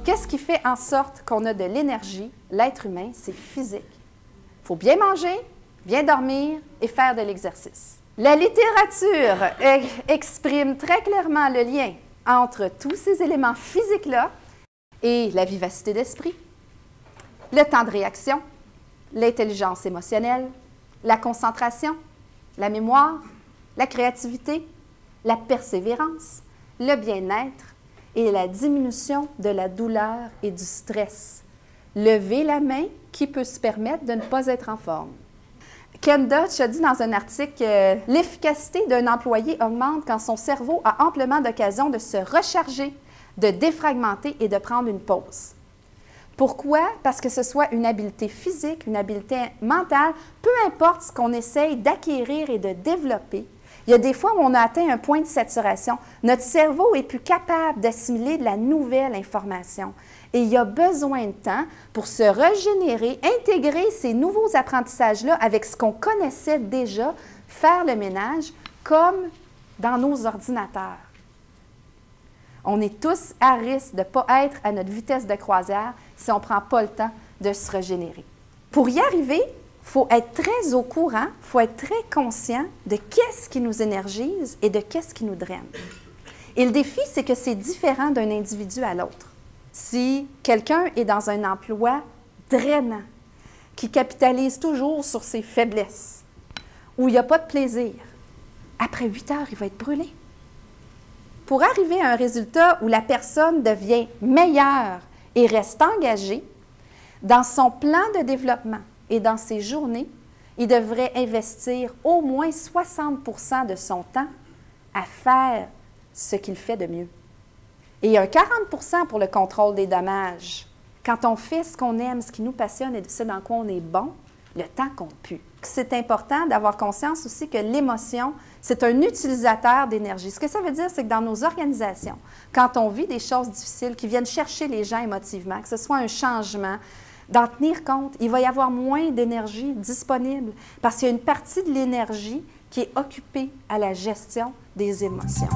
Qu'est-ce qui fait en sorte qu'on a de l'énergie? L'être humain, c'est physique. Il faut bien manger, bien dormir et faire de l'exercice. La littérature exprime très clairement le lien entre tous ces éléments physiques-là et la vivacité d'esprit, le temps de réaction, l'intelligence émotionnelle, la concentration, la mémoire, la créativité, la persévérance, le bien-être et la diminution de la douleur et du stress. Levez la main qui peut se permettre de ne pas être en forme. Ken Dutch a dit dans un article que l'efficacité d'un employé augmente quand son cerveau a amplement d'occasion de se recharger, de défragmenter et de prendre une pause. Pourquoi? Parce que ce soit une habileté physique, une habileté mentale, peu importe ce qu'on essaye d'acquérir et de développer, il y a des fois où on a atteint un point de saturation. Notre cerveau est plus capable d'assimiler de la nouvelle information. Et il y a besoin de temps pour se régénérer, intégrer ces nouveaux apprentissages-là avec ce qu'on connaissait déjà, faire le ménage comme dans nos ordinateurs. On est tous à risque de ne pas être à notre vitesse de croisière si on ne prend pas le temps de se régénérer. Pour y arriver, il faut être très au courant, il faut être très conscient de qu'est-ce qui nous énergise et de qu'est-ce qui nous draine. Et le défi, c'est que c'est différent d'un individu à l'autre. Si quelqu'un est dans un emploi drainant, qui capitalise toujours sur ses faiblesses, où il n'y a pas de plaisir, après 8 heures, il va être brûlé. Pour arriver à un résultat où la personne devient meilleure et reste engagée, dans son plan de développement et dans ses journées, il devrait investir au moins 60% de son temps à faire ce qu'il fait de mieux. Et il y a un 40% pour le contrôle des dommages. Quand on fait ce qu'on aime, ce qui nous passionne et ce dans quoi on est bon, le temps compte plus. C'est important d'avoir conscience aussi que l'émotion, c'est un utilisateur d'énergie. Ce que ça veut dire, c'est que dans nos organisations, quand on vit des choses difficiles qui viennent chercher les gens émotivement, que ce soit un changement, d'en tenir compte, il va y avoir moins d'énergie disponible parce qu'il y a une partie de l'énergie qui est occupée à la gestion des émotions.